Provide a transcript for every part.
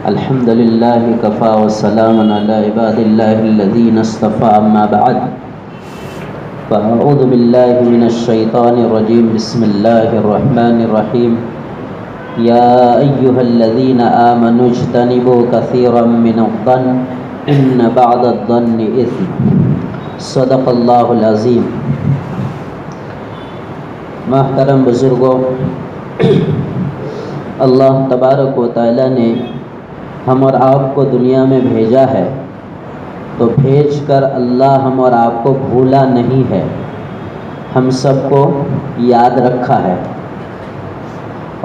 الحمد لله كفى وسلام على عباد الله الذين اصطفى أما بعد فأعوذ بالله من الشيطان الرجيم بسم الله الرحمن الرحيم يا أيها الذين آمنوا اجتنبوا كثيرا من الظن إن بعض الظن إثم صدق اللہ العظیم۔ محترم بزرگوں، اللہ تبارک و تعالیٰ نے ہم اور آپ کو دنیا میں بھیجا ہے، تو بھیج کر اللہ ہم اور آپ کو بھولا نہیں ہے، ہم سب کو یاد رکھا ہے۔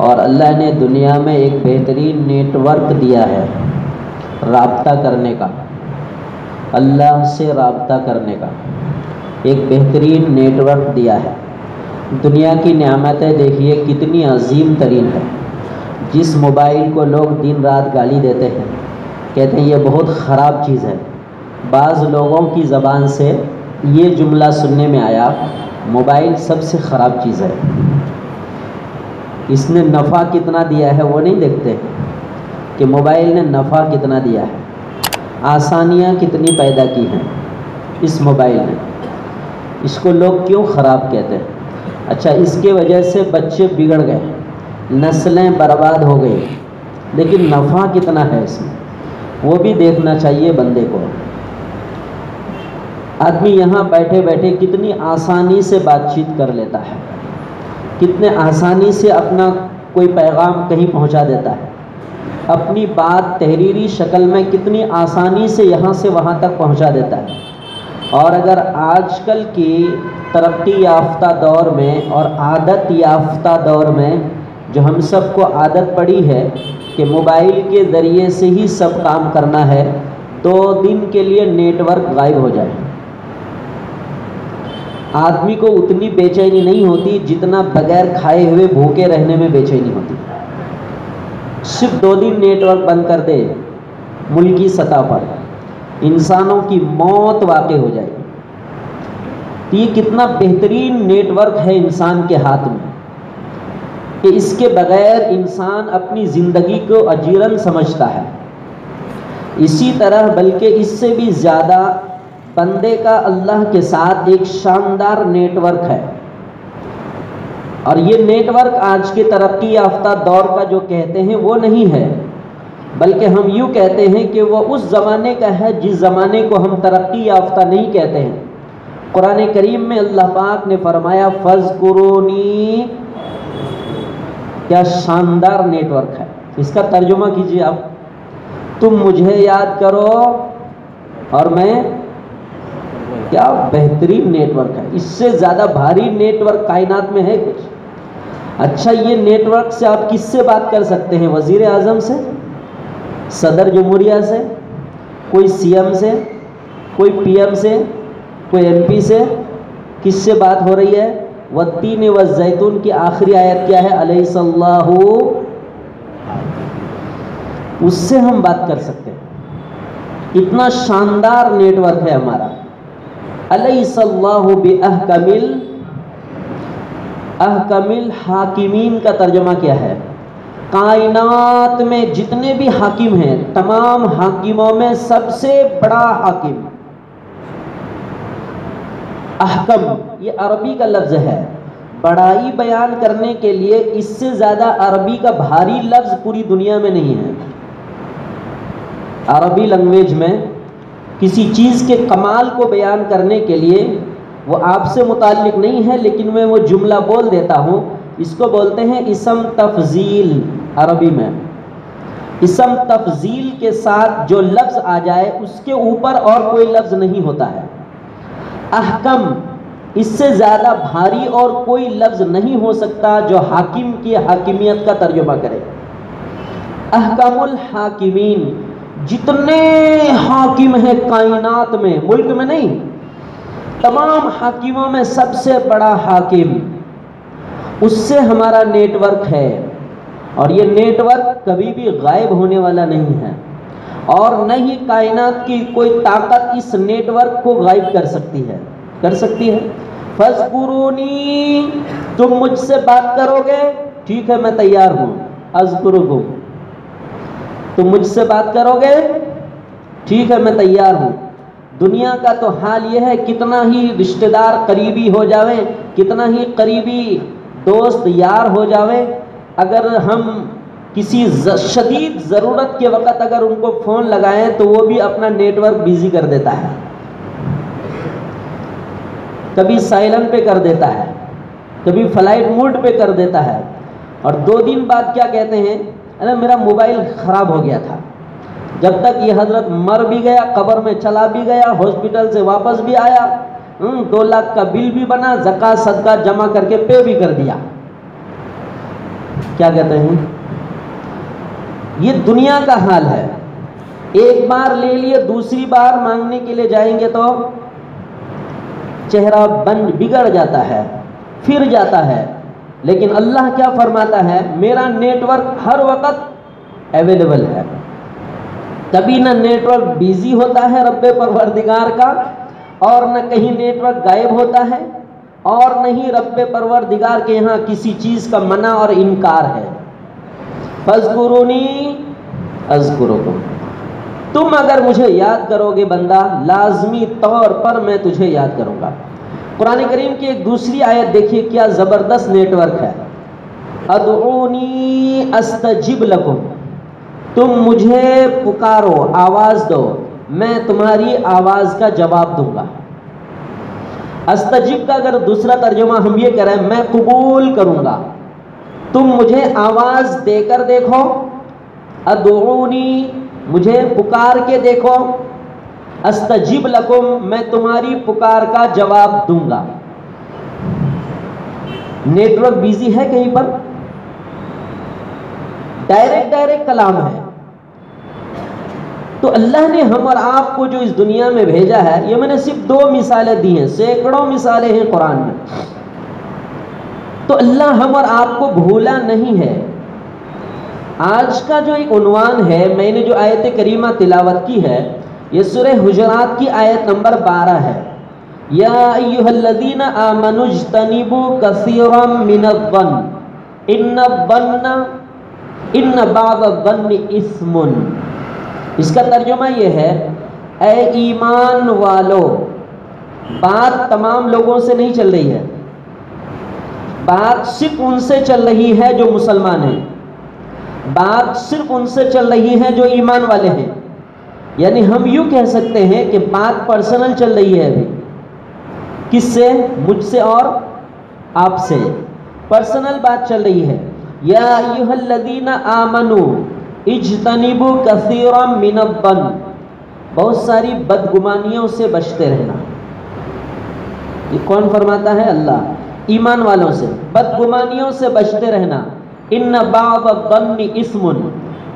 اور اللہ نے دنیا میں ایک بہترین نیٹ ورک دیا ہے رابطہ کرنے کا، اللہ سے رابطہ کرنے کا ایک بہترین نیٹ ورک دیا ہے۔ دنیا کی نعمتیں دیکھیے کتنی عظیم ترین ہے۔ جس موبائل کو لوگ دن رات گالی دیتے ہیں، کہتے ہیں یہ بہت خراب چیز ہے، بعض لوگوں کی زبان سے یہ جملہ سننے میں آیا، موبائل سب سے خراب چیز ہے۔ اس نے نفع کتنا دیا ہے وہ نہیں دیکھتے کہ موبائل نے نفع کتنا دیا ہے، آسانیاں کتنی پیدا کی ہیں اس موبائل نے، اس کو لوگ کیوں خراب کہتے ہیں؟ اچھا، اس کے وجہ سے بچے بگڑ گئے، نسلیں برباد ہو گئی، لیکن نفع کتنا ہے اس میں وہ بھی دیکھنا چاہیے بندے کو۔ آدمی یہاں بیٹھے بیٹھے کتنی آسانی سے بات چیت کر لیتا ہے، کتنے آسانی سے اپنا کوئی پیغام کہیں پہنچا دیتا ہے، اپنی بات تحریری شکل میں کتنی آسانی سے یہاں سے وہاں تک پہنچا دیتا ہے۔ اور اگر آج کل کی ترقی یافتہ دور میں اور عادت یافتہ دور میں جو ہم سب کو عادت پڑی ہے کہ موبائل کے ذریعے سے ہی سب کام کرنا ہے، 2 دن کے لیے نیٹ ورک غائب ہو جائے، آدمی کو اتنی بے چینی نہیں ہوتی جتنا بغیر کھائے ہوئے بھوکے رہنے میں بے چینی ہوتی۔ صرف 2 دن نیٹ ورک بند کر دے، ملکی سطح پر انسانوں کی موت واقع ہو جائے گی۔ یہ کتنا بہترین نیٹ ورک ہے انسان کے ہاتھ میں کہ اس کے بغیر انسان اپنی زندگی کو اجیرن سمجھتا ہے۔ اسی طرح بلکہ اس سے بھی زیادہ بندے کا اللہ کے ساتھ ایک شاندار نیٹ ورک ہے، اور یہ نیٹ ورک آج کے ترقی یافتہ دور کا جو کہتے ہیں وہ نہیں ہے، بلکہ ہم یوں کہتے ہیں کہ وہ اس زمانے کا ہے جس زمانے کو ہم ترقی یافتہ نہیں کہتے ہیں۔ قرآن کریم میں اللہ پاک نے فرمایا فَاذْكُرُونِی، کیا شاندار نیٹ ورک ہے۔ اس کا ترجمہ کیجیے آپ، تم مجھے یاد کرو اور میں، کیا بہترین نیٹ ورک ہے۔ اس سے زیادہ بھاری نیٹ ورک کائنات میں ہے کچھ؟ اچھا، یہ نیٹ ورک سے آپ کس سے بات کر سکتے ہیں؟ وزیر اعظم سے، صدر جمہوریہ سے، کوئی سی ایم سے، کوئی پی ایم سے، کوئی ایم پی سے، کس سے بات ہو رہی ہے؟ والتین والزیتون کی آخری آیت کیا ہے؟ الیس اللہ، اس سے ہم بات کر سکتے ہیں۔ اتنا شاندار نیٹ ورک ہے ہمارا۔ الیس اللہ باحکم الحاکمین کا ترجمہ کیا ہے؟ کائنات میں جتنے بھی حاکم ہیں، تمام حاکموں میں سب سے بڑا حاکم۔ احکم یہ عربی کا لفظ ہے، بڑائی بیان کرنے کے لیے اس سے زیادہ عربی کا بھاری لفظ پوری دنیا میں نہیں ہے۔ عربی لینگویج میں کسی چیز کے کمال کو بیان کرنے کے لیے، وہ آپ سے متعلق نہیں ہے لیکن میں وہ جملہ بول دیتا ہوں، اس کو بولتے ہیں اسم تفضیل۔ عربی میں اسم تفضیل کے ساتھ جو لفظ آ جائے اس کے اوپر اور کوئی لفظ نہیں ہوتا ہے۔ احکم، اس سے زیادہ بھاری اور کوئی لفظ نہیں ہو سکتا جو حاکم کی حاکمیت کا ترجمہ کرے۔ احکم الحاکمین، جتنے حاکم ہیں کائنات میں، ملک میں نہیں، تمام حاکموں میں سب سے بڑا حاکم، اس سے ہمارا نیٹ ورک ہے، اور یہ نیٹ ورک کبھی بھی غائب ہونے والا نہیں ہے، اور نہ ہی کائنات کی کوئی طاقت اس نیٹ ورک کو غائب کر سکتی ہے۔ فَاذْكُرُونِی، تم مجھ سے بات کرو گے، ٹھیک ہے میں تیار ہوں، اذکرکم، تم مجھ سے بات کرو گے؟ ٹھیک ہے، میں تیار ہوں۔ دنیا کا تو حال یہ ہے، کتنا ہی رشتہ دار قریبی ہو جاویں، کتنا ہی قریبی دوست یار ہو جاویں، اگر ہم کسی شدید ضرورت کے وقت اگر ان کو فون لگائیں تو وہ بھی اپنا نیٹ ورک بیزی کر دیتا ہے، کبھی سائلنٹ پہ کر دیتا ہے، کبھی فلائٹ موڈ پہ کر دیتا ہے، اور 2 دن بعد کیا کہتے ہیں، ارے میرا موبائل خراب ہو گیا تھا۔ جب تک یہ حضرت مر بھی گیا، قبر میں چلا بھی گیا، ہاسپٹل سے واپس بھی آیا، 2 لاکھ کا بل بھی بنا، زکوٰۃ صدقہ جمع کر کے پے بھی کر دیا۔ کیا کہتے ہیں؟ یہ دنیا کا حال ہے۔ ایک بار لے لیے، دوسری بار مانگنے کے لیے جائیں گے تو چہرہ بگڑ جاتا ہے، پھر جاتا ہے۔ لیکن اللہ کیا فرماتا ہے، میرا نیٹ ورک ہر وقت اویلیبل ہے، کبھی نہ نیٹ ورک بیزی ہوتا ہے رب پروردگار کا، اور نہ کہیں نیٹ ورک غائب ہوتا ہے، اور نہ ہی رب پروردگار کے یہاں کسی چیز کا منع اور انکار ہے۔ فاذکرونی اذکرکم، تم اگر مجھے یاد کرو گے بندہ، لازمی طور پر میں تجھے یاد کروں گا۔ قرآن کریم کی ایک دوسری آیت دیکھیے، کیا زبردست نیٹ ورک ہے۔ ادعونی استجب لکم، تم مجھے پکارو، آواز دو، میں تمہاری آواز کا جواب دوں گا۔ استجب کا اگر دوسرا ترجمہ ہم یہ کریں، میں قبول کروں گا، تم مجھے آواز دے کر دیکھو، ادعونی، مجھے پکار کے دیکھو، استجب لکم، میں تمہاری پکار کا جواب دوں گا۔ نیٹ ورک بیزی ہے کہیں پر؟ ڈائریکٹ کلام ہے۔ تو اللہ نے ہم اور آپ کو جو اس دنیا میں بھیجا ہے، یہ میں نے صرف 2 مثالیں دی ہیں، سینکڑوں مثالیں ہیں قرآن میں۔ تو اللہ ہم اور آپ کو بھولا نہیں ہے۔ آج کا جو ایک عنوان ہے، میں نے جو آیت کریمہ تلاوت کی ہے، یہ سورہ حجرات کی آیت نمبر 12 ہے۔ یا ایھا الذین آمنوا اجتنبوا کثیرا من الظن ان بعض الظن اثم۔ اس کا ترجمہ یہ ہے، اے ایمان والو، بات تمام لوگوں سے نہیں چل رہی ہے، بات صرف ان سے چل رہی ہے جو مسلمان ہیں، بات صرف ان سے چل رہی ہے جو ایمان والے ہیں۔ یعنی ہم یوں کہہ سکتے ہیں کہ بات پرسنل چل رہی ہے ابھی۔ کس سے؟ مجھ سے اور آپ سے پرسنل بات چل رہی ہے۔ یا ایھا الذین آمنوا اجتنبوا کثیرا من الظن، بہت ساری بدگمانیوں سے بچتے رہنا۔ یہ کون فرماتا ہے؟ اللہ۔ ایمان والوں سے بدگمانیوں سے بچتے رہنا۔ ان بعض الظن اثم،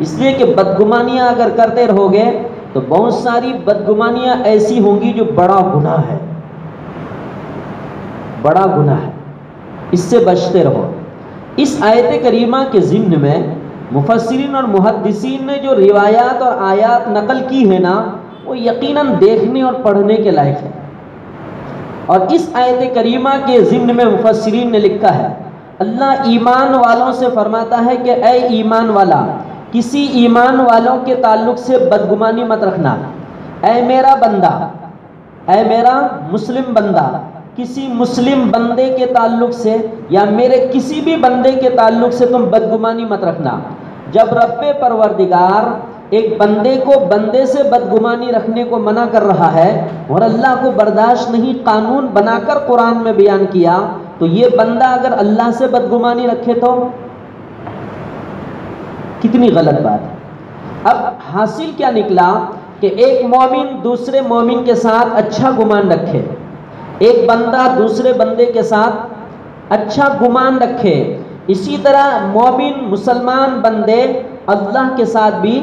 اس لیے کہ بدگمانیاں اگر کرتے رہو گے تو بہت ساری بدگمانیاں ایسی ہوں گی جو بڑا گناہ ہے، بڑا گناہ ہے، اس سے بچتے رہو۔ اس آیت کریمہ کے ضمن میں مفسرین اور محدثین نے جو روایات اور آیات نقل کی ہے نا، وہ یقیناً دیکھنے اور پڑھنے کے لائق ہے۔ اور اس آیت کریمہ کے ضمن میں مفسرین نے لکھا ہے، اللہ ایمان والوں سے فرماتا ہے کہ اے ایمان والا، کسی ایمان والوں کے تعلق سے بدگمانی مت رکھنا۔ اے میرا بندہ، اے میرا مسلم بندہ، کسی مسلم بندے کے تعلق سے یا میرے کسی بھی بندے کے تعلق سے تم بدگمانی مت رکھنا۔ جب رب پروردگار ایک بندے کو بندے سے بدگمانی رکھنے کو منع کر رہا ہے اور اللہ کو برداشت نہیں قانون بنا کر قرآن میں بیان کیا، تو یہ بندہ اگر اللہ سے بدگمانی رکھے تو کتنی غلط بات ہے۔ اب حاصل کیا نکلا کہ ایک مومن دوسرے مومن کے ساتھ اچھا گمان رکھے، ایک بندہ دوسرے بندے کے ساتھ اچھا گمان رکھے، اسی طرح مومن مسلمان بندے اللہ کے ساتھ بھی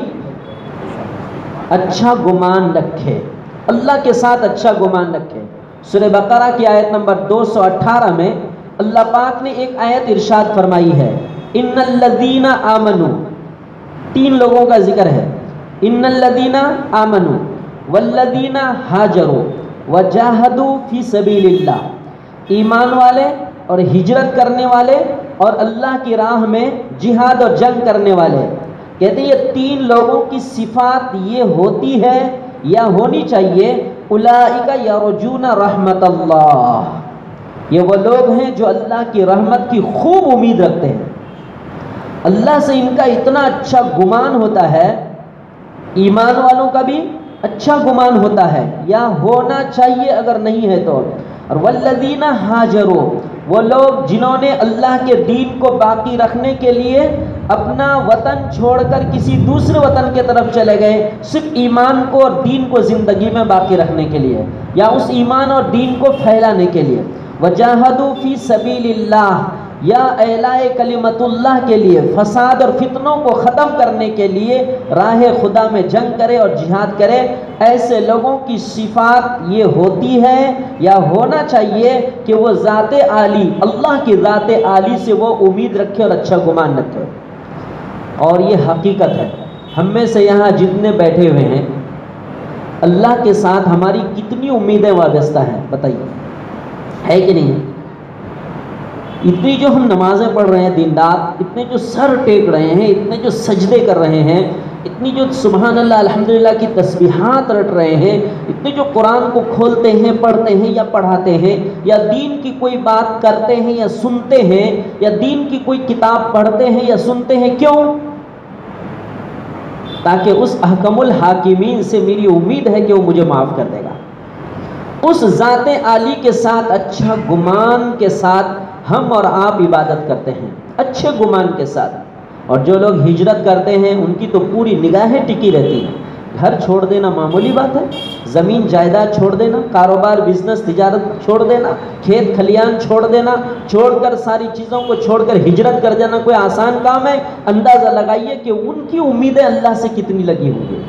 اچھا گمان رکھے، اللہ کے ساتھ اچھا گمان رکھے۔ سورہ بقرہ کی آیت نمبر 218 میں اللہ پاک نے ایک آیت ارشاد فرمائی ہے، ان الذین آمنوا، 3 لوگوں کا ذکر ہے، ان الذین آمنوا والذین ہاجروا وجاہدوا فی سبیل اللہ، ایمان والے اور ہجرت کرنے والے اور اللہ کی راہ میں جہاد اور جنگ کرنے والے، کہتے ہیں یہ تین لوگوں کی صفات یہ ہوتی ہے یا ہونی چاہیے، اولئک یرجون رحمت اللہ، یہ وہ لوگ ہیں جو اللہ کی رحمت کی خوب امید رکھتے ہیں، اللہ سے ان کا اتنا اچھا گمان ہوتا ہے، ایمان والوں کا بھی اچھا گمان ہوتا ہے یا ہونا چاہیے اگر نہیں ہے تو۔ اور والذین ہاجروا، وہ لوگ جنہوں نے اللہ کے دین کو باقی رکھنے کے لیے اپنا وطن چھوڑ کر کسی دوسرے وطن کے طرف چلے گئے، صرف ایمان کو اور دین کو زندگی میں باقی رکھنے کے لیے یا اس ایمان اور دین کو پھیلانے کے لیے، وجاہدوا فی سبیل اللہ، یا اعلاء کلمت اللہ کے لیے، فساد اور فتنوں کو ختم کرنے کے لیے راہ خدا میں جنگ کرے اور جہاد کرے، ایسے لوگوں کی صفات یہ ہوتی ہے یا ہونا چاہیے کہ وہ ذات عالی، اللہ کی ذات عالی سے وہ امید رکھے اور اچھا گمان رکھے۔ اور یہ حقیقت ہے، ہم میں سے یہاں جتنے بیٹھے ہوئے ہیں اللہ کے ساتھ ہماری کتنی امیدیں وابستہ ہیں، بتائیے ہے کہ نہیں؟ اتنی جو ہم نمازیں پڑھ رہے ہیں دن رات، اتنے جو سر ٹیک رہے ہیں، اتنے جو سجدے کر رہے ہیں، اتنی جو سبحان اللہ الحمدللہ کی تسبیحات رٹ رہے ہیں، اتنے جو قرآن کو کھولتے ہیں، پڑھتے ہیں یا پڑھاتے ہیں، یا دین کی کوئی بات کرتے ہیں یا سنتے ہیں، یا دین کی کوئی کتاب پڑھتے ہیں یا سنتے ہیں، کیوں؟ تاکہ اس احکم الحاکمین سے میری امید ہے کہ وہ مجھے معاف کر دے گا، اس ذات عالی کے ساتھ اچھا گمان کے ساتھ ہم اور آپ عبادت کرتے ہیں، اچھے گمان کے ساتھ۔ اور جو لوگ ہجرت کرتے ہیں ان کی تو پوری نگاہیں ٹکی رہتی ہیں، گھر چھوڑ دینا معمولی بات ہے، زمین جائیداد چھوڑ دینا، کاروبار بزنس تجارت چھوڑ دینا، کھیت کھلیان چھوڑ دینا، چھوڑ کر ساری چیزوں کو چھوڑ کر ہجرت کر جانا کوئی آسان کام ہے؟ اندازہ لگائیے کہ ان کی امیدیں اللہ سے کتنی لگی ہوں گی۔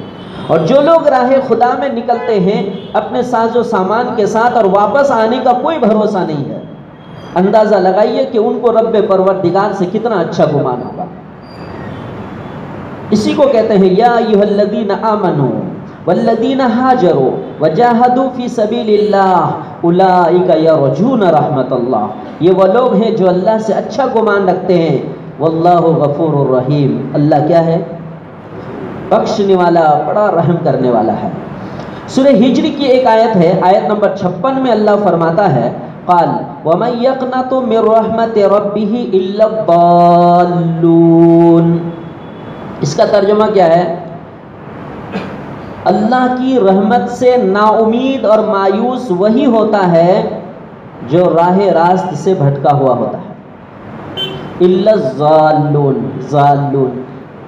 اور جو لوگ راہ خدا میں نکلتے ہیں اپنے ساز و سامان کے ساتھ اور واپس آنے کا کوئی بھروسہ نہیں ہے، اندازہ لگائیے کہ ان کو رب پروردگار سے کتنا اچھا گمان ہوگا۔ اسی کو کہتے ہیں یا ایھا الذین آمنوا والذین ہاجروا وجاہدوا فی سبیل اللہ اولئک یرجون رحمت اللہ، یہ وہ لوگ ہیں جو اللہ سے اچھا گمان رکھتے ہیں، واللہ غفور الرحیم، اللہ کیا ہے؟ بخشنے والا، بڑا رحم کرنے والا ہے۔ سورہ ہجر کی ایک آیت ہے، آیت نمبر 56 میں اللہ فرماتا ہے قال ومن یقنط من رحمت ربہ الا الضالون، اس کا ترجمہ کیا ہے؟ اللہ کی رحمت سے نا امید اور مایوس وہی ہوتا ہے جو راہ راست سے بھٹکا ہوا ہوتا ہے۔ الا الضالون، ضالون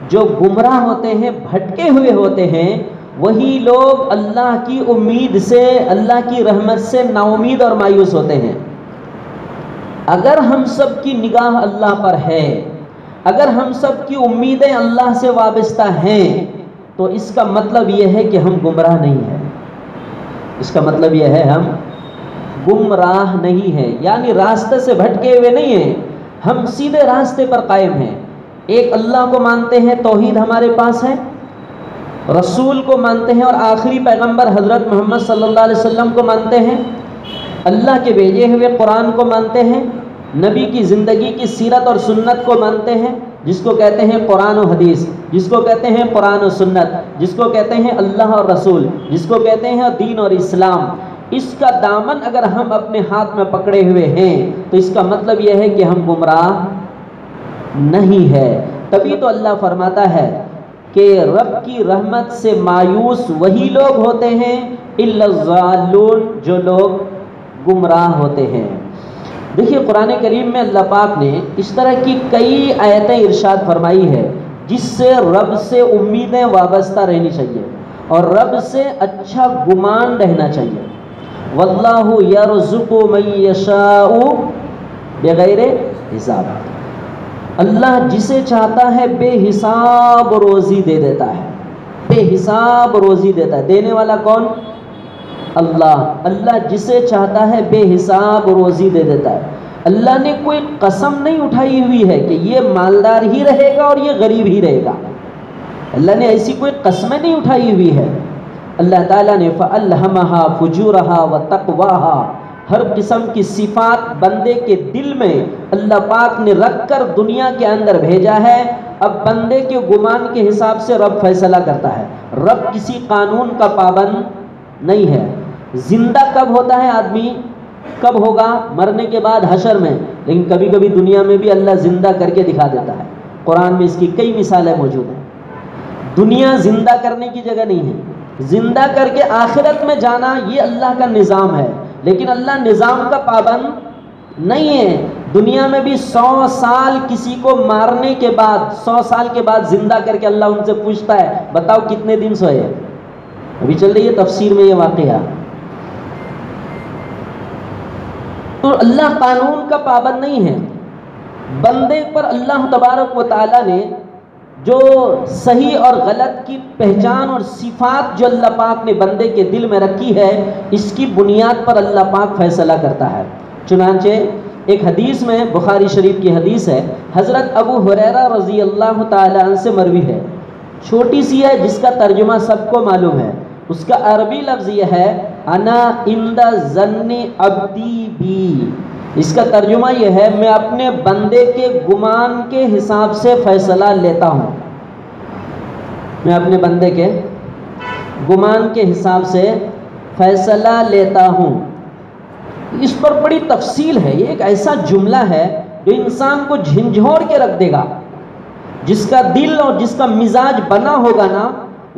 جو گمراہ ہوتے ہیں، بھٹکے ہوئے ہوتے ہیں، وہی لوگ اللہ کی امید سے، اللہ کی رحمت سے نا امید اور مایوس ہوتے ہیں۔ اگر ہم سب کی نگاہ اللہ پر ہے، اگر ہم سب کی امیدیں اللہ سے وابستہ ہیں، تو اس کا مطلب یہ ہے کہ ہم گمراہ نہیں ہیں، اس کا مطلب یہ ہے ہم گمراہ نہیں ہیں، یعنی راستے سے بھٹکے ہوئے نہیں ہیں، ہم سیدھے راستے پر قائم ہیں۔ ایک اللہ کو مانتے ہیں، توحید ہمارے پاس ہے، رسول کو مانتے ہیں اور آخری پیغمبر حضرت محمد صلی اللہ علیہ وسلم کو مانتے ہیں، اللہ کے بھیجے ہوئے قرآن کو مانتے ہیں، نبی کی زندگی کی سیرت اور سنت کو مانتے ہیں، جس کو کہتے ہیں قرآن و حدیث، جس کو کہتے ہیں قرآن و سنت، جس کو کہتے ہیں اللہ اور رسول، جس کو کہتے ہیں دین اور اسلام۔ اس کا دامن اگر ہم اپنے ہاتھ میں پکڑے ہوئے ہیں تو اس کا مطلب یہ ہے کہ ہم گمراہ نہیں ہے۔ تبھی تو اللہ فرماتا ہے کہ رب کی رحمت سے مایوس وہی لوگ ہوتے ہیں الا الضالون، جو لوگ گمراہ ہوتے ہیں۔ دیکھیے قرآن کریم میں اللہ پاک نے اس طرح کی کئی آیتیں ارشاد فرمائی ہے جس سے رب سے امیدیں وابستہ رہنی چاہیے اور رب سے اچھا گمان رہنا چاہیے۔ واللہ یرزق من یشاء بغیر حساب، اللہ جسے چاہتا ہے بے حساب روزی دے دیتا ہے، بے حساب روزی دیتا ہے۔ دینے والا کون؟ اللہ۔ اللہ جسے چاہتا ہے بے حساب روزی دے دیتا ہے۔ اللہ نے کوئی قسم نہیں اٹھائی ہوئی ہے کہ یہ مالدار ہی رہے گا اور یہ غریب ہی رہے گا، اللہ نے ایسی کوئی قسمیں نہیں اٹھائی ہوئی ہے۔ اللہ تعالیٰ نے فَأَلْهَمَهَا فُجُورَهَا وَتَقْوَاهَا، ہر قسم کی صفات بندے کے دل میں اللہ پاک نے رکھ کر دنیا کے اندر بھیجا ہے۔ اب بندے کے گمان کے حساب سے رب فیصلہ کرتا ہے، رب کسی قانون کا پابند نہیں ہے۔ زندہ کب ہوتا ہے آدمی؟ کب ہوگا؟ مرنے کے بعد حشر میں، لیکن کبھی کبھی دنیا میں بھی اللہ زندہ کر کے دکھا دیتا ہے، قرآن میں اس کی کئی مثالیں موجود ہیں۔ دنیا زندہ کرنے کی جگہ نہیں ہے، زندہ کر کے آخرت میں جانا یہ اللہ کا نظام ہے، لیکن اللہ نظام کا پابند نہیں ہے۔ دنیا میں بھی 100 سال کسی کو مارنے کے بعد، 100 سال کے بعد زندہ کر کے اللہ ان سے پوچھتا ہے بتاؤ کتنے دن سوئے؟ ابھی چل رہی ہے تفسیر میں یہ واقعہ۔ تو اللہ قانون کا پابند نہیں ہے، بندے پر اللہ تبارک و تعالیٰ نے جو صحیح اور غلط کی پہچان اور صفات جو اللہ پاک نے بندے کے دل میں رکھی ہے، اس کی بنیاد پر اللہ پاک فیصلہ کرتا ہے۔ چنانچہ ایک حدیث میں، بخاری شریف کی حدیث ہے، حضرت ابو ہریرہ رضی اللہ تعالیٰ عنہ سے مروی ہے، چھوٹی سی ہے جس کا ترجمہ سب کو معلوم ہے۔ اس کا عربی لفظ یہ ہے انا عند ظن عبدی بی، اس کا ترجمہ یہ ہے میں اپنے بندے کے گمان کے حساب سے فیصلہ لیتا ہوں، میں اپنے بندے کے گمان کے حساب سے فیصلہ لیتا ہوں۔ اس پر بڑی تفصیل ہے، یہ ایک ایسا جملہ ہے جو انسان کو جھنجھوڑ کے رکھ دے گا۔ جس کا دل اور جس کا مزاج بنا ہوگا نا،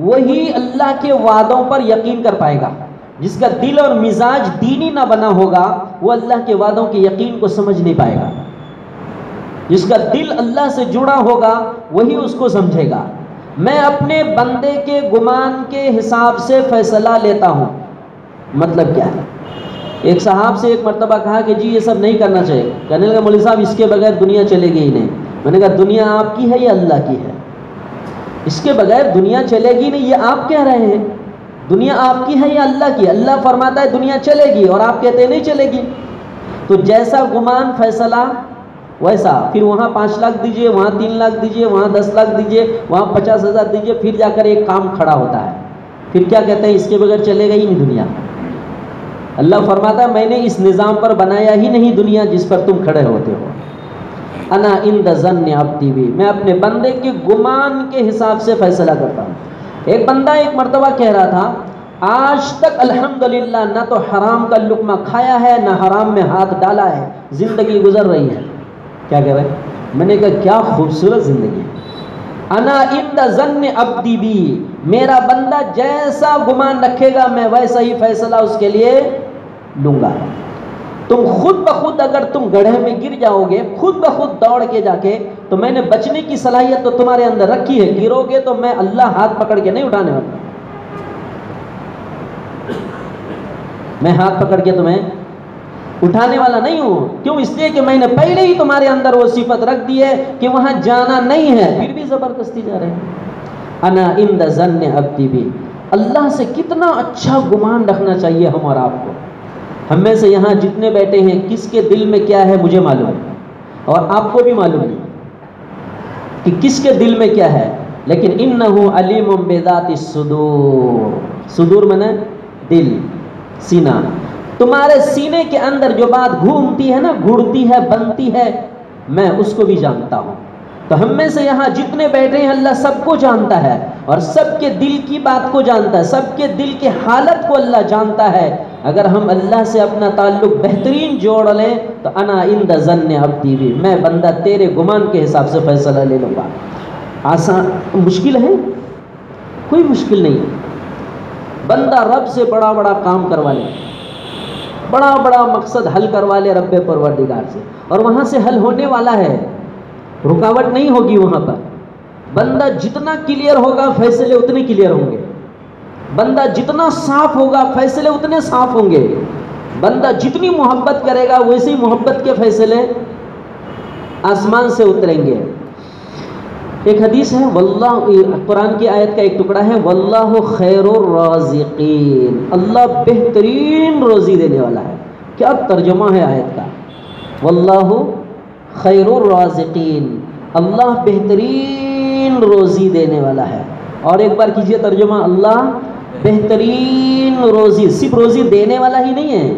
وہی اللہ کے وعدوں پر یقین کر پائے گا۔ جس کا دل اور مزاج دینی نہ بنا ہوگا، وہ اللہ کے وعدوں کے یقین کو سمجھ نہیں پائے گا۔ جس کا دل اللہ سے جڑا ہوگا وہی اس کو سمجھے گا۔ میں اپنے بندے کے گمان کے حساب سے فیصلہ لیتا ہوں، مطلب کیا ہے؟ ایک صاحب سے ایک مرتبہ کہا کہ جی یہ سب نہیں کرنا چاہیے، کہنے لگا مولوی صاحب اس کے بغیر دنیا چلے گی ہی نہیں۔ میں نے کہا دنیا آپ کی ہے یا اللہ کی ہے؟ اس کے بغیر دنیا چلے گی نہیں، یہ آپ کہہ رہے ہیں۔ دنیا آپ کی ہے یا اللہ کی؟ اللہ فرماتا ہے دنیا چلے گی اور آپ کہتے ہیں نہیں چلے گی۔ تو جیسا گمان فیصلہ ویسا، پھر وہاں 5 لاکھ دیجئے، وہاں 3 لاکھ دیجئے، وہاں 10 لاکھ دیجئے، وہاں 50,000 دیجئے، پھر جا کر ایک کام کھڑا ہوتا ہے۔ پھر کیا کہتے ہیں؟ اس کے بغیر چلے گا ہی نہیں دنیا۔ اللہ فرماتا ہے میں نے اس نظام پر بنایا ہی نہیں دنیا جس پر تم کھڑے ہوتے ہو۔ انا عند ظن عبدی بی، میں اپنے بندے کے گمان کے حساب سے فیصلہ کرتا ہوں۔ ایک بندہ ایک مرتبہ کہہ رہا تھا آج تک الحمدللہ نہ تو حرام کا لقمہ کھایا ہے نہ حرام میں ہاتھ ڈالا ہے، زندگی گزر رہی ہے۔ کیا کہہ رہے؟ میں نے کہا کیا خوبصورت زندگی ہے۔ انا عند ظن عبدی بی، میرا بندہ جیسا گمان رکھے گا میں ویسا ہی فیصلہ اس کے لیے لوں گا۔ تم خود بخود اگر تم گڑھے میں گر جاؤ گے، خود بخود دوڑ کے جا کے، تو میں نے بچنے کی صلاحیت تو تمہارے اندر رکھی ہے، گرو گے تو میں اللہ ہاتھ پکڑ کے نہیں اٹھانے والا، میں ہاتھ پکڑ کے تمہیں اٹھانے والا نہیں ہوں۔ کیوں؟ اس لیے کہ میں نے پہلے ہی تمہارے اندر وہ صفت رکھ دی ہے کہ وہاں جانا نہیں ہے، پھر بھی زبردستی جا رہے ہیں۔ انا عند ظن عبدی بی، اللہ سے کتنا اچھا گمان رکھنا چاہیے ہم اور آپ کو۔ ہم میں سے یہاں جتنے بیٹھے ہیں کس کے دل میں کیا ہے مجھے معلوم ہے، اور آپ کو بھی معلوم ہے کہ کس کے دل میں کیا ہے، لیکن انہ علیم بذات الصدور، صدور منے دل، سینہ۔ تمہارے سینے کے اندر جو بات گھومتی ہے نا، گھڑتی ہے، بنتی ہے، میں اس کو بھی جانتا ہوں۔ تو ہم میں سے یہاں جتنے بیٹھے ہیں اللہ سب کو جانتا ہے، اور سب کے دل کی بات کو جانتا ہے، سب کے دل کی حالت کو اللہ جانتا ہے۔ اگر ہم اللہ سے اپنا تعلق بہترین جوڑ لیں تو انا عند ظن عبدی بی، میں بندہ تیرے گمان کے حساب سے فیصلہ لے لوں گا۔ آسان؟ مشکل ہے؟ کوئی مشکل نہیں۔ بندہ رب سے بڑا بڑا کام کروا لے، بڑا بڑا مقصد حل کروا لے رب پروردگار سے، اور وہاں سے حل ہونے والا ہے، رکاوٹ نہیں ہوگی وہاں پر۔ بندہ جتنا کلیئر ہوگا فیصلے اتنے کلیئر ہوں گے، بندہ جتنا صاف ہوگا فیصلے اتنے صاف ہوں گے، بندہ جتنی محبت کرے گا ویسے ہی محبت کے فیصلے آسمان سے اتریں گے۔ ایک حدیث ہے، واللہ، قرآن کی آیت کا ایک ٹکڑا ہے، واللہ خیر الرازقین، اللہ بہترین روزی دینے والا ہے۔ کیا ترجمہ ہے آیت کا، واللہ خیر الرازقین، اللہ بہترین روزی دینے والا ہے۔ اور ایک بار کیجئے ترجمہ، اللہ بہترین روزی، صرف روزی دینے والا ہی نہیں ہے،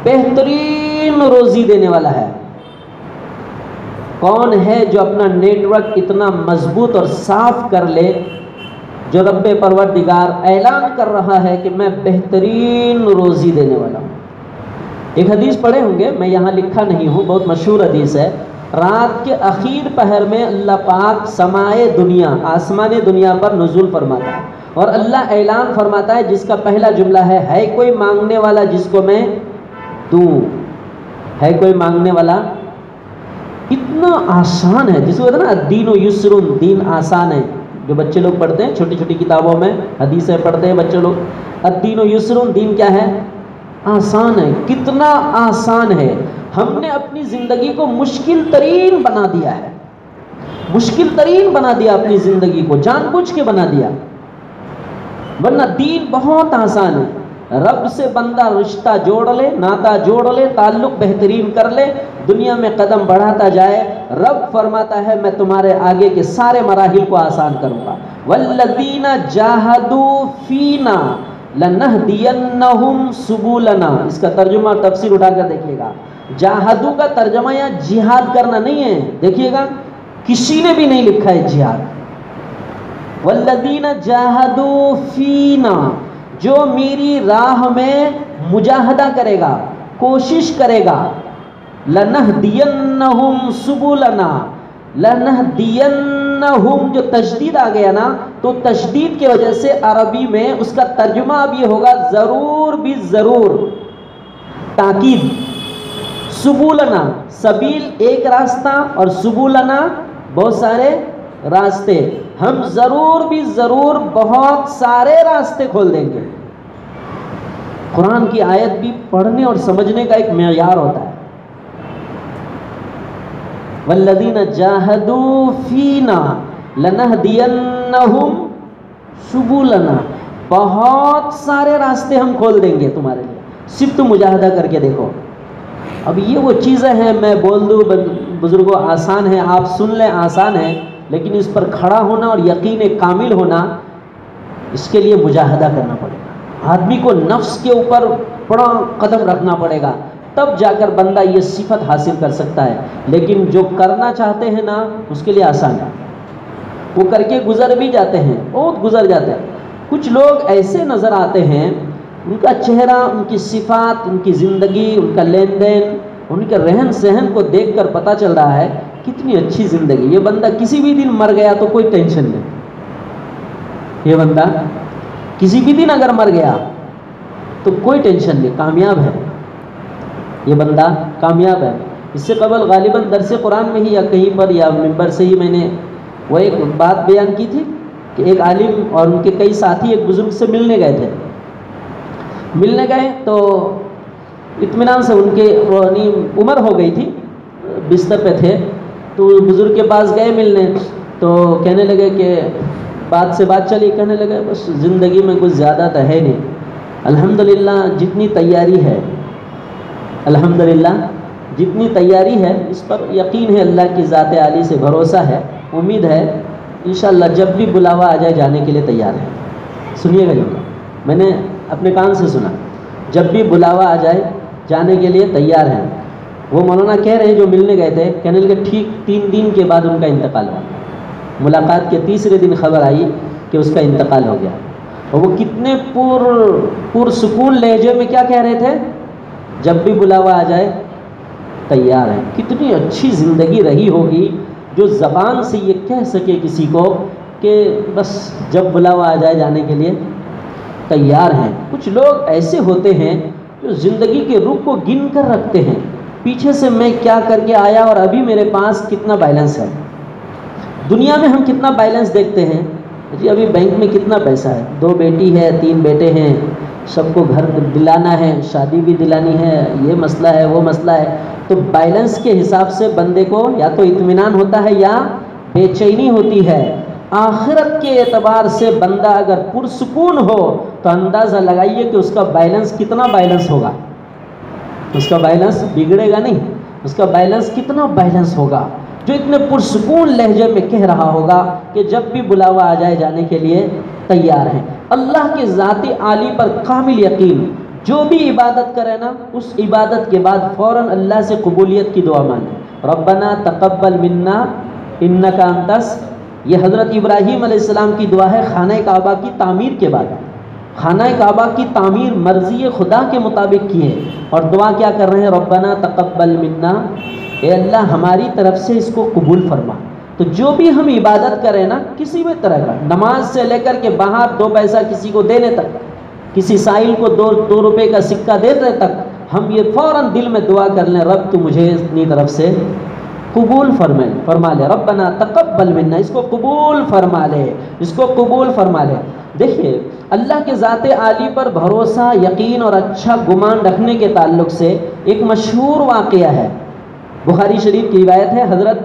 بہترین روزی دینے والا ہے۔ کون ہے جو اپنا نیٹ ورک اتنا مضبوط اور صاف کر لے، جو رب پروردگار اعلان کر رہا ہے کہ میں بہترین روزی دینے والا ہوں۔ ایک حدیث پڑھے ہوں گے، میں یہاں لکھا نہیں ہوں، بہت مشہور حدیث ہے۔ رات کے اخیر پہر میں اللہ پاک سمائے دنیا، آسمان دنیا پر نزول فرماتا ہے، اور اللہ اعلان فرماتا ہے جس کا پہلا جملہ ہے کوئی مانگنے والا جس کو میں دوں، ہے کوئی مانگنے والا۔ اتنا آسان ہے، جس کو کہتے ہیں نا الدین یسر، دین آسان ہے، جو بچے لوگ پڑھتے ہیں چھوٹی چھوٹی کتابوں میں حدیثیں پڑھتے ہیں بچے لوگ، الدین یسر، دین کیا ہے؟ آسان ہے۔ کتنا آسان ہے، ہم نے اپنی زندگی کو مشکل ترین بنا دیا ہے، مشکل ترین بنا دیا اپنی زندگی کو، جان بوجھ کے بنا دیا، ورنہ دین بہت آسان ہے۔ رب سے بندہ رشتہ جوڑ لے، ناتا جوڑ لے، تعلق بہترین کر لے، دنیا میں قدم بڑھاتا جائے، رب فرماتا ہے میں تمہارے آگے کے سارے مراحل کو آسان کروں گا۔ والذین جاہدوا فینا لنہدینہم سبلنا، اس کا ترجمہ اور تفسیر اٹھا کر دیکھیے گا۔ جاہدو کا ترجمہ یا جہاد کرنا نہیں ہے، دیکھیے گا کسی نے بھی نہیں لکھا ہے جہاد۔ والذین جاہدوا فینا، جو میری راہ میں مجاہدہ کرے گا، کوشش کرے گا، لنہدینہم سبلنا، لنہدینہم، جو تشدید آ گیا نا، تو تشدید کی وجہ سے عربی میں اس کا ترجمہ اب یہ ہوگا ضرور بھی ضرور، تاکید۔ سبولنا، سبیل ایک راستہ اور سبولنا بہت سارے راستے، ہم ضرور بھی ضرور بہت سارے راستے کھول دیں گے۔ قرآن کی آیت بھی پڑھنے اور سمجھنے کا ایک معیار ہوتا ہے۔ والذین جاہدوا فینا لنہدینہم سبلنا، بہت سارے راستے ہم کھول دیں گے تمہارے لیے، صرف تم مجاہدہ کر کے دیکھو۔ اب یہ وہ چیزیں ہیں، میں بول دوں بزرگوں آسان ہے، آپ سن لیں آسان ہے، لیکن اس پر کھڑا ہونا اور یقین کامل ہونا، اس کے لیے مجاہدہ کرنا پڑے گا، آدمی کو نفس کے اوپر بڑا قدم رکھنا پڑے گا، تب جا کر بندہ یہ صفت حاصل کر سکتا ہے۔ لیکن جو کرنا چاہتے ہیں نا، اس کے لیے آسان ہے، وہ کر کے گزر بھی جاتے ہیں، بہت گزر جاتے ہیں۔ کچھ لوگ ایسے نظر آتے ہیں، ان کا چہرہ، ان کی صفات، ان کی زندگی، ان کا لین دین، ان کے رہن سہن کو دیکھ کر پتہ چل رہا ہے کتنی اچھی زندگی۔ یہ بندہ کسی بھی دن مر گیا تو کوئی ٹینشن نہیں، یہ بندہ کسی بھی دن اگر مر گیا تو کوئی ٹینشن نہیں، کامیاب ہے، یہ بندہ کامیاب ہے۔ اس سے قبل غالباً درس قرآن میں ہی یا کہیں پر یا ممبر سے ہی میں نے وہ ایک بات بیان کی تھی کہ ایک عالم اور ان کے کئی ساتھی ایک بزرگ سے ملنے گئے تھے، ملنے گئے تو اطمینان سے ان کے عمر ہو گئی تھی، بستر پہ تھے، تو بزرگ کے پاس گئے ملنے، تو کہنے لگے کہ بات سے بات چلی، کہنے لگے بس زندگی میں کچھ زیادہ تو ہے نہیں، الحمدللہ جتنی تیاری ہے، الحمدللہ جتنی تیاری ہے، اس پر یقین ہے، اللہ کی ذات عالی سے بھروسہ ہے، امید ہے انشاءاللہ جب بھی بلاوا آ جائے جانے کے لیے تیار ہے۔ سنیے گا جملہ، میں نے اپنے کان سے سنا، جب بھی بلاوا آ جائے جانے کے لیے تیار ہیں۔ وہ مولانا کہہ رہے ہیں جو ملنے گئے تھے، کہنے لگے ٹھیک 3 دن کے بعد ان کا انتقال ہوا، ملاقات کے تیسرے دن خبر آئی کہ اس کا انتقال ہو گیا، اور وہ کتنے پرسکون لہجے میں کیا کہہ رہے تھے، جب بھی بلاوا آ جائے تیار ہیں۔ کتنی اچھی زندگی رہی ہوگی جو زبان سے یہ کہہ سکے کسی کو کہ بس جب بلاوا آ جائے جانے کے لیے تیار ہیں۔ کچھ لوگ ایسے ہوتے ہیں جو زندگی کے رخ کو گن کر رکھتے ہیں، پیچھے سے میں کیا کر کے آیا اور ابھی میرے پاس کتنا بیلنس ہے۔ دنیا میں ہم کتنا بیلنس دیکھتے ہیں، جی ابھی بینک میں کتنا پیسہ ہے، 2 بیٹی ہے، 3 بیٹے ہیں، سب کو گھر دلانا ہے، شادی بھی دلانی ہے، یہ مسئلہ ہے، وہ مسئلہ ہے، تو بیلنس کے حساب سے بندے کو یا تو اطمینان ہوتا ہے یا بے چینی ہوتی ہے۔ آخرت کے اعتبار سے بندہ اگر پرسکون ہو تو اندازہ لگائیے کہ اس کا بیلنس کتنا بیلنس ہوگا، اس کا بیلنس بگڑے گا نہیں، اس کا بیلنس کتنا بیلنس ہوگا، جو اتنے پرسکون لہجے میں کہہ رہا ہوگا کہ جب بھی بلاوا آ جائے جانے کے لیے تیار ہیں۔ اللہ کے ذات عالی پر کامل یقین، جو بھی عبادت کرے نا، اس عبادت کے بعد فوراً اللہ سے قبولیت کی دعا مانگے، ربنا تقبل منا انک انتس، یہ حضرت ابراہیم علیہ السلام کی دعا ہے خانہ کعبہ کی تعمیر کے بعد۔ خانہ کعبہ کی تعمیر مرضی خدا کے مطابق کی ہے، اور دعا کیا کر رہے ہیں؟ ربنا تقبل منا، اے اللہ ہماری طرف سے اس کو قبول فرما۔ تو جو بھی ہم عبادت کریں نا، کسی بھی طرح کا، نماز سے لے کر کے باہر 2 پیسہ کسی کو دینے تک، کسی سائل کو 2 روپے کا سکہ دینے تک، ہم یہ فوراً دل میں دعا کر لیں، رب تو مجھے اپنی طرف سے قبول فرما لے، ربنا تقبل منا، اس کو قبول فرما لے، اس کو قبول فرما لے۔ دیکھیے اللہ کے ذات عالی پر بھروسہ، یقین اور اچھا گمان رکھنے کے تعلق سے ایک مشہور واقعہ ہے، بخاری شریف کی روایت ہے۔ حضرت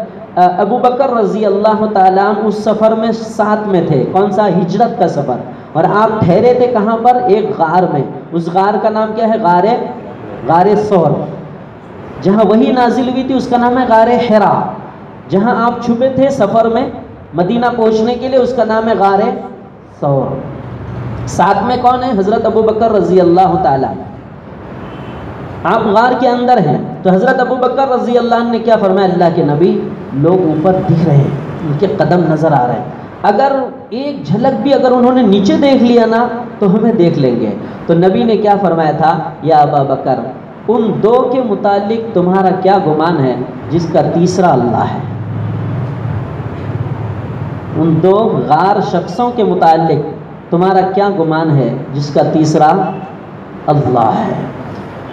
ابو بکر رضی اللہ تعالیٰ عنہ اس سفر میں ساتھ میں تھے، کون سا؟ ہجرت کا سفر، اور آپ ٹھہرے تھے کہاں پر؟ ایک غار میں۔ اس غار کا نام کیا ہے؟ غار ثور۔ جہاں وہی نازل ہوئی تھی اس کا نام ہے غار حرا۔ جہاں آپ چھپے تھے سفر میں مدینہ پہنچنے کے لیے اس کا نام ہے غار ثور۔ ساتھ میں کون ہے؟ حضرت ابو بکر رضی اللہ تعالیٰ۔ آپ غار کے اندر ہیں تو حضرت ابو بکر رضی اللہ عنہ نے کیا فرمایا؟ اللہ کے نبی، لوگ اوپر دکھ رہے ہیں، ان کے قدم نظر آ رہے ہیں، اگر ایک جھلک بھی اگر انہوں نے نیچے دیکھ لیا نا تو ہمیں دیکھ لیں گے۔ تو نبی نے کیا فرمایا تھا؟ یا ابا بکر، ان 2 کے متعلق تمہارا کیا گمان ہے جس کا تیسرا اللہ ہے؟ ان 2 غار شخصوں کے متعلق تمہارا کیا گمان ہے جس کا تیسرا اللہ ہے؟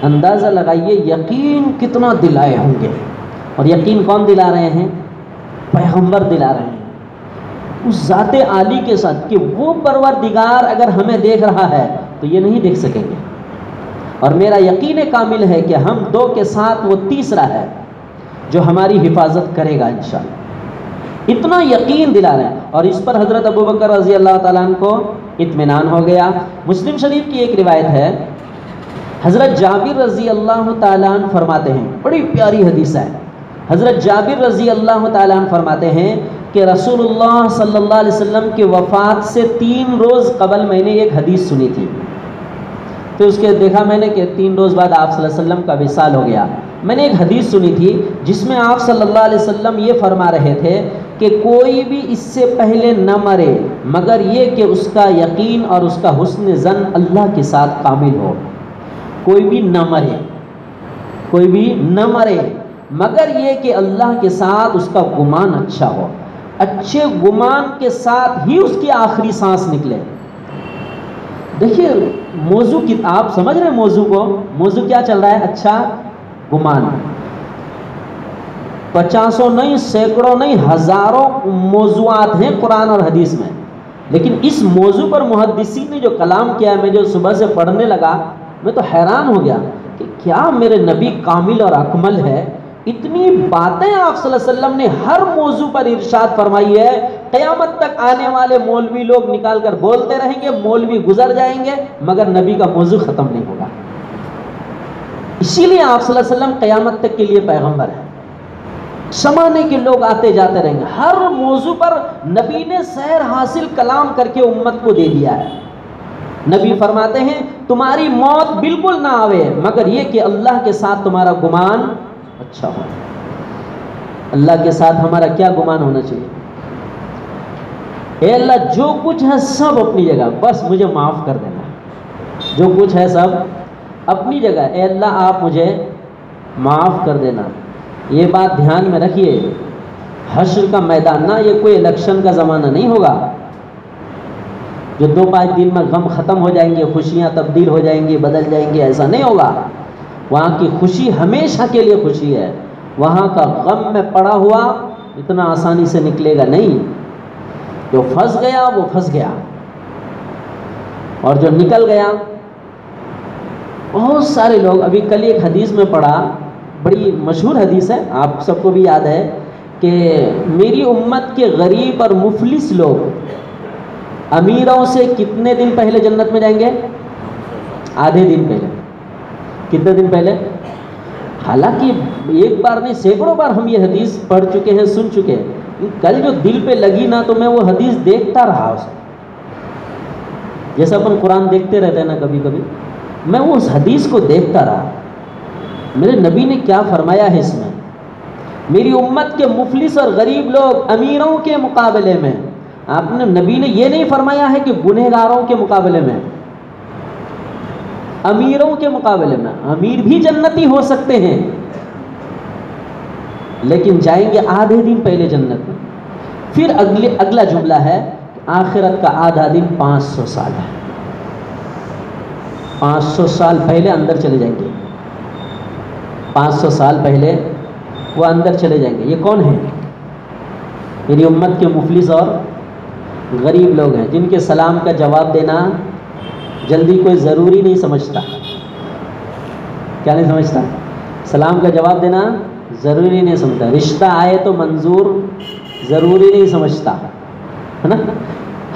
اندازہ لگائیے یقین کتنا دلائے ہوں گے، اور یقین کون دلا رہے ہیں؟ پیغمبر دلا رہے ہیں اس ذات عالی کے ساتھ، کہ وہ پروردگار اگر ہمیں دیکھ رہا ہے تو یہ نہیں دیکھ سکیں گے، اور میرا یقین کامل ہے کہ ہم 2 کے ساتھ وہ تیسرا ہے جو ہماری حفاظت کرے گا انشاءاللہ۔ اتنا یقین دلا رہے ہیں، اور اس پر حضرت ابو بکر رضی اللہ تعالیٰ عنہ کو اطمینان ہو گیا۔ مسلم شریف کی ایک روایت ہے، حضرت جابر رضی اللہ تعالیٰ عنہ فرماتے ہیں، بڑی پیاری حدیث ہے، حضرت جابر رضی اللہ تعالیٰ عنہ فرماتے ہیں کہ رسول اللہ صلی اللہ علیہ وسلم کی وفات سے 3 روز قبل میں نے ایک حدیث سنی تھی، تو اس کے دیکھا میں نے کہ 3 روز بعد آپ صلی اللہ علیہ وسلم کا وصال ہو گیا۔ میں نے ایک حدیث سنی تھی جس میں آپ صلی اللہ علیہ وسلم یہ فرما رہے تھے کہ کوئی بھی اس سے پہلے نہ مرے مگر یہ کہ اس کا یقین اور اس کا حسن ظن اللہ کے ساتھ کامل ہو۔ کوئی بھی نہ مرے، کوئی بھی نہ مرے مگر یہ کہ اللہ کے ساتھ اس کا گمان اچھا ہو، اچھے گمان کے ساتھ ہی اس کی آخری سانس نکلے۔ دیکھیے موضوع کی آپ سمجھ رہے ہیں موضوع کو، موضوع کیا چل رہا ہے؟ اچھا گمان۔ 50 نہیں، سینکڑوں نہیں، ہزاروں موضوعات ہیں قرآن اور حدیث میں، لیکن اس موضوع پر محدثین نے جو کلام کیا ہے، میں جو صبح سے پڑھنے لگا میں تو حیران ہو گیا کہ کیا میرے نبی کامل اور اکمل ہے، اتنی باتیں آپ صلی اللہ علیہ وسلم نے ہر موضوع پر ارشاد فرمائی ہے۔ قیامت تک آنے والے مولوی لوگ نکال کر بولتے رہیں گے، مولوی گزر جائیں گے، مگر نبی کا موضوع ختم نہیں ہوگا۔ اسی لیے آپ صلی اللہ علیہ وسلم قیامت تک کے لیے پیغمبر ہیں، زمانے کے لوگ آتے جاتے رہیں گے، ہر موضوع پر نبی نے سیر حاصل کلام کر کے امت کو دے دیا ہے۔ نبی فرماتے ہیں تمہاری موت بالکل نہ آوے مگر یہ کہ اللہ کے ساتھ تمہارا گمان اچھا ہو۔ اللہ کے ساتھ ہمارا کیا گمان ہونا چاہیے؟ اے اللہ جو کچھ ہے سب اپنی جگہ، بس مجھے معاف کر دینا، جو کچھ ہے سب اپنی جگہ، اے اللہ آپ مجھے معاف کر دینا۔ یہ بات دھیان میں رکھیے، حشر کا میدان نہ یہ کوئی الیکشن کا زمانہ نہیں ہوگا جو 2-5 دن میں غم ختم ہو جائیں گے، خوشیاں تبدیل ہو جائیں گی، بدل جائیں گے، ایسا نہیں ہوگا۔ وہاں کی خوشی ہمیشہ کے لیے خوشی ہے، وہاں کا غم میں پڑا ہوا اتنا آسانی سے نکلے گا نہیں۔ جو پھنس گیا وہ پھنس گیا، اور جو نکل گیا، بہت سارے لوگ، ابھی کل ایک حدیث میں پڑھا، بڑی مشہور حدیث ہے، آپ سب کو بھی یاد ہے کہ میری امت کے غریب اور مفلس لوگ امیروں سے کتنے دن پہلے جنت میں جائیں گے؟ آدھے دن پہلے۔ کتنے دن پہلے؟ حالانکہ ایک بار نہیں سینکڑوں بار ہم یہ حدیث پڑھ چکے ہیں، سن چکے ہیں، کل جو دل پہ لگی نا تو میں وہ حدیث دیکھتا رہا اسے، جیسا اپن قرآن دیکھتے رہتے ہیں نا کبھی کبھی، میں وہ اس حدیث کو دیکھتا رہا، میرے نبی نے کیا فرمایا ہے اس میں۔ میری امت کے مفلس اور غریب لوگ امیروں کے مقابلے میں، آپ نے نبی نے یہ نہیں فرمایا ہے کہ گنہگاروں کے مقابلے میں، امیروں کے مقابلے میں۔ امیر بھی جنتی ہو سکتے ہیں لیکن جائیں گے آدھے دن پہلے جنت میں۔ پھر اگلا جملہ ہے آخرت کا آدھا دن 500 سال ہے، 500 سال پہلے اندر چلے جائیں گے، 500 سال پہلے وہ اندر چلے جائیں گے۔ یہ کون ہیں؟ میری امت کے مفلس اور غریب لوگ ہیں جن کے سلام کا جواب دینا جلدی کوئی ضروری نہیں سمجھتا۔ کیا نہیں سمجھتا؟ سلام کا جواب دینا ضروری نہیں سمجھتا، رشتہ آئے تو منظور ضروری نہیں سمجھتا، ہے نا،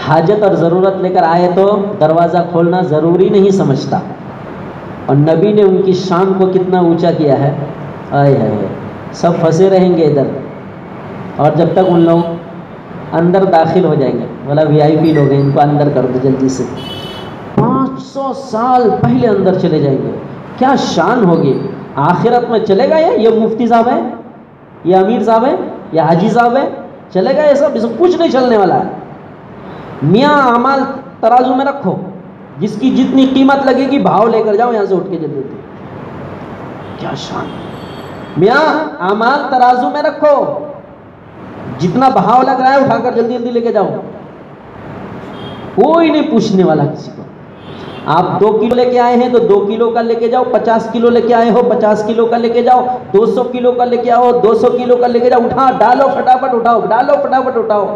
حاجت اور ضرورت لے کر آئے تو دروازہ کھولنا ضروری نہیں سمجھتا۔ اور نبی نے ان کی شان کو کتنا اونچا کیا ہے، آئے ہے، سب پھنسے رہیں گے ادھر، اور جب تک ان لوگ اندر داخل ہو جائیں گے، بولا وی آئی پی لوگ ہیں ان کو اندر کر دو جلدی سے، 500 سال پہلے اندر چلے جائیں گے۔ کیا شان ہوگی آخرت میں؟ چلے گا یہ مفتی صاحب ہے، یہ امیر صاحب ہے، یہ حاجی صاحب ہے، چلے گا یہ سب کچھ نہیں چلنے والا ہے۔ میاں اعمال ترازو میں رکھو، جس کی جتنی قیمت لگے گی بھاؤ لے کر جاؤ یہاں سے اٹھ کے جلدی۔ کیا شان! میاں اعمال ترازو میں رکھو، جتنا بھاؤ لگ رہا ہے اٹھا کر جلدی جلدی لے کے جاؤ، کوئی نہیں پوچھنے والا کسی کو۔ آپ 2 کلو لے کے آئے ہیں تو 2 کلو کا لے کے جاؤ، 50 کلو لے کے آئے ہو 50 کلو کا لے کے جاؤ، 200 کلو کا لے کے آؤ 200 کلو کا لے کے جاؤ، اٹھا ڈالو فٹافٹ اٹھاؤ، ڈالو فٹافٹ اٹھاؤ۔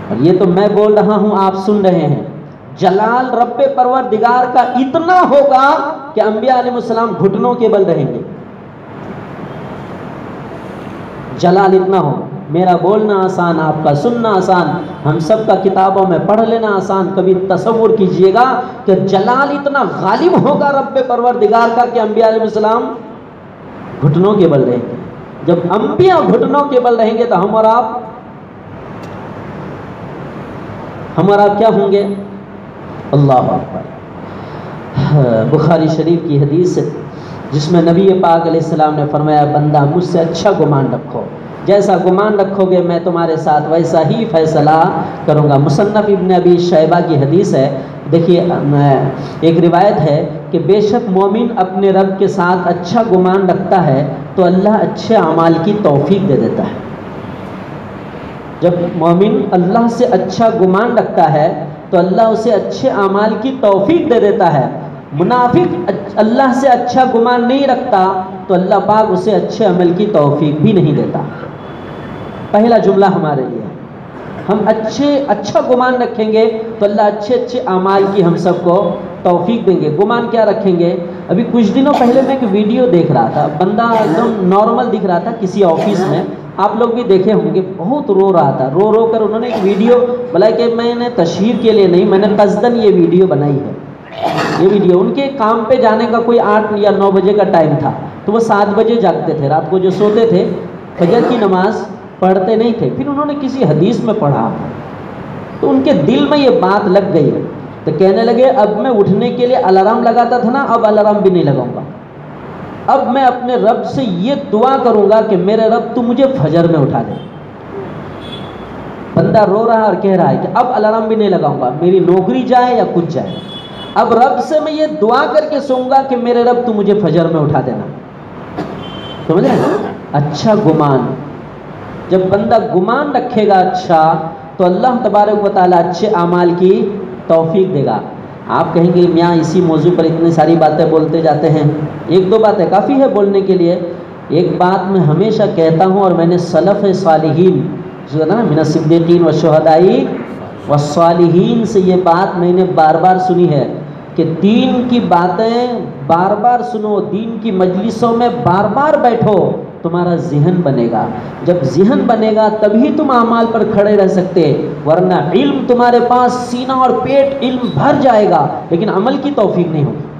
اور یہ تو میں بول رہا ہوں، آپ سن رہے ہیں۔ جلال رب پروردگار کا اتنا ہوگا کہ انبیاء علیہ السلام گھٹنوں کے بل رہیں گے، جلال اتنا ہو۔ میرا بولنا آسان، آپ کا سننا آسان، ہم سب کا کتابوں میں پڑھ لینا آسان۔ کبھی تصور کیجئے گا کہ جلال اتنا غالب ہوگا رب پروردگار کا کہ انبیاء علیہ السلام گھٹنوں کے بل رہیں گے۔ جب انبیاء گھٹنوں کے بل رہیں گے تو ہم اور آپ کیا ہوں گے؟ اللہ اکبر۔ بخاری شریف کی حدیث ہے جس میں نبی پاک علیہ السلام نے فرمایا، بندہ مجھ سے اچھا گمان رکھو، جیسا گمان رکھو گے میں تمہارے ساتھ ویسا ہی فیصلہ کروں گا۔ مصنف ابن ابی شیبہ کی حدیث ہے، دیکھیے ایک روایت ہے کہ بے شک مومن اپنے رب کے ساتھ اچھا گمان رکھتا ہے تو اللہ اچھے اعمال کی توفیق دے دیتا ہے۔ جب مومن اللہ سے اچھا گمان رکھتا ہے تو اللہ اسے اچھے اعمال کی توفیق دے دیتا ہے۔ منافق اللہ سے اچھا گمان نہیں رکھتا تو اللہ پاک اسے اچھے عمل کی توفیق بھی نہیں دیتا۔ پہلا جملہ ہمارے لیے، ہم اچھا گمان رکھیں گے تو اللہ اچھے اعمال کی ہم سب کو توفیق دیں گے۔ گمان کیا رکھیں گے؟ ابھی کچھ دنوں پہلے میں ایک ویڈیو دیکھ رہا تھا، بندہ ایک دم نارمل دکھ رہا تھا کسی آفس میں، آپ لوگ بھی دیکھے ہوں گے، بہت رو رہا تھا، رو کر انہوں نے ایک ویڈیو بنائی کہ میں نے تشہیر کے لیے نہیں، میں نے قصداً یہ ویڈیو بنائی ہے۔ یہ ویڈیو ان کے کام پہ جانے کا کوئی 8 یا 9 بجے کا ٹائم تھا، تو وہ 7 بجے جاگتے تھے، رات کو جو سوتے تھے فجر کی نماز پڑھتے نہیں تھے۔ پھر انہوں نے کسی حدیث میں پڑھا تو ان کے دل میں یہ بات لگ گئی، تو کہنے لگے اب میں اٹھنے کے لیے الارم لگاتا تھا نا، اب الارم بھی نہیں لگاؤں گا، اب میں اپنے رب سے یہ دعا کروں گا کہ میرے رب تو مجھے فجر میں اٹھا دے۔ بندہ رو رہا اور کہہ رہا ہے کہ اب الارم بھی نہیں لگاؤں گا، میری نوکری جائے یا کچھ جائے، اب رب سے میں یہ دعا کر کے سوؤں گا کہ میرے رب تو مجھے فجر میں اٹھا دینا۔ سمجھ رہے ہیں؟ اچھا گمان، جب بندہ گمان رکھے گا اچھا تو اللہ تبارک و تعالیٰ اچھے اعمال کی توفیق دے گا۔ آپ کہیں گے میاں اسی موضوع پر اتنی ساری باتیں بولتے جاتے ہیں، 1-2 باتیں کافی ہے بولنے کے لیے۔ ایک بات میں ہمیشہ کہتا ہوں، اور میں نے سلف صالحین جو ہے نا من الصدیقین والشہداء والصالحین سے یہ بات میں نے بار بار سنی ہے کہ دین کی باتیں بار بار سنو، دین کی مجلسوں میں بار بار بیٹھو، تمہارا ذہن بنے گا۔ جب ذہن بنے گا تبھی تم اعمال پر کھڑے رہ سکتے، ورنہ علم تمہارے پاس سینہ اور پیٹ علم بھر جائے گا لیکن عمل کی توفیق نہیں ہوگی۔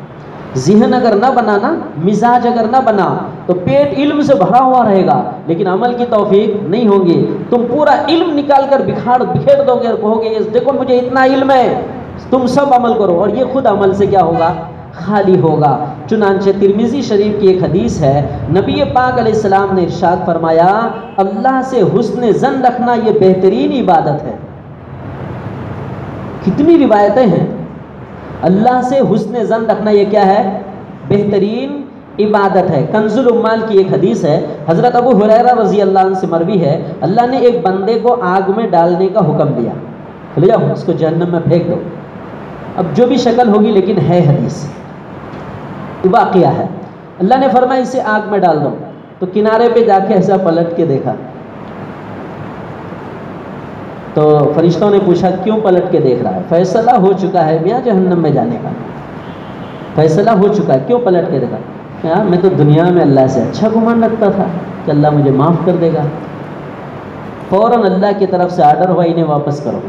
ذہن اگر نہ بنانا، مزاج اگر نہ بنا تو پیٹ علم سے بھرا ہوا رہے گا لیکن عمل کی توفیق نہیں ہوگی۔ تم پورا علم نکال کر بکھیر دو گے اور کہو گے دیکھو مجھے اتنا علم ہے، تم سب عمل کرو، اور یہ خود عمل سے کیا ہوگا؟ خالی ہوگا۔ چنانچہ ترمذی شریف کی ایک حدیث ہے، نبی پاک علیہ السلام نے ارشاد فرمایا اللہ سے حسن ظن رکھنا یہ بہترین عبادت ہے۔ کتنی روایتیں ہیں، اللہ سے حسن ظن رکھنا یہ کیا ہے؟ بہترین عبادت ہے۔ کنز العمال کی ایک حدیث ہے، حضرت ابو ہریرہ رضی اللہ عنہ سے مروی ہے، اللہ نے ایک بندے کو آگ میں ڈالنے کا حکم دیا، لے جاؤ اس کو جہنم میں پھینک دو۔ اب جو بھی شکل ہوگی لیکن ہے حدیث، واقعہ ہے۔ اللہ نے فرمایا اسے آگ میں ڈال دو، تو کنارے پہ جا کے ایسا پلٹ کے دیکھا، تو فرشتوں نے پوچھا کیوں پلٹ کے دیکھ رہا ہے؟ فیصلہ ہو چکا ہے میاں جہنم میں جانے کا، فیصلہ ہو چکا ہے، کیوں پلٹ کے دیکھا؟ یار میں تو دنیا میں اللہ سے اچھا گمان رکھتا تھا کہ اللہ مجھے معاف کر دے گا۔ فوراً اللہ کی طرف سے آرڈر ہوا انہیں واپس کرو،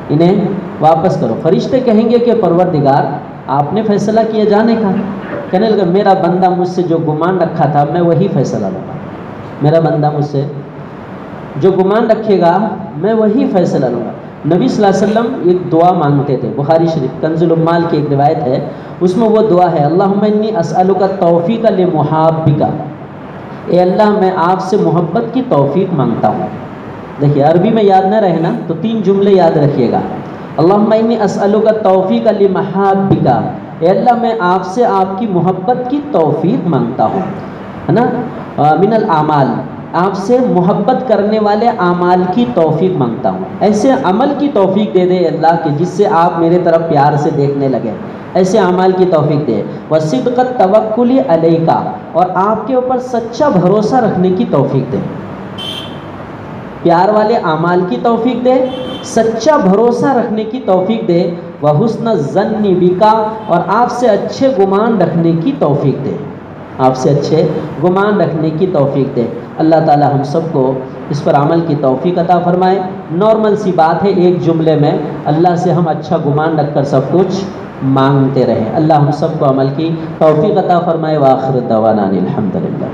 انہیں واپس کرو۔ فرشتے کہیں گے کہ پروردگار آپ نے فیصلہ کیا جانے کا؟ کہنے لگا میرا بندہ مجھ سے جو گمان رکھا تھا میں وہی فیصلہ لوں گا، میرا بندہ مجھ سے جو گمان رکھے گا میں وہی فیصلہ لوں گا۔ نبی صلی اللہ علیہ وسلم ایک دعا مانگتے تھے، بخاری شریف کنز العمال کی ایک روایت ہے، اس میں وہ دعا ہے اللہم انی اسألک التوفیق لمحابک، اے اللہ میں آپ سے محبت کی توفیق مانگتا ہوں۔ دیکھیے عربی میں یاد نہ رہے نا تو 3 جملے یاد رکھیے گا، اللہم انی اسألک التوفیق لمحابک، اے اللہ میں آپ سے آپ کی محبت کی توفیق مانگتا ہوں، ہے نا، من الاعمال، آپ سے محبت کرنے والے اعمال کی توفیق مانگتا ہوں، ایسے عمل کی توفیق دے دے اللہ کہ جس سے آپ میرے طرف پیار سے دیکھنے لگے، ایسے اعمال کی توفیق دے۔ وصدق التوکل علیک، اور آپ کے اوپر سچا بھروسہ رکھنے کی توفیق دے، پیار والے اعمال کی توفیق دے، سچا بھروسہ رکھنے کی توفیق دے۔ وحسن الظن بک، اور آپ سے اچھے گمان رکھنے کی توفیق دے، آپ سے اچھے گمان رکھنے کی توفیق دے۔ اللہ تعالی ہم سب کو اس پر عمل کی توفیق عطا فرمائے۔ نارمل سی بات ہے، ایک جملے میں اللہ سے ہم اچھا گمان رکھ کر سب کچھ مانگتے رہیں۔ اللہ ہم سب کو عمل کی توفیق عطا فرمائے۔ وآخر دعوانا الحمدللہ۔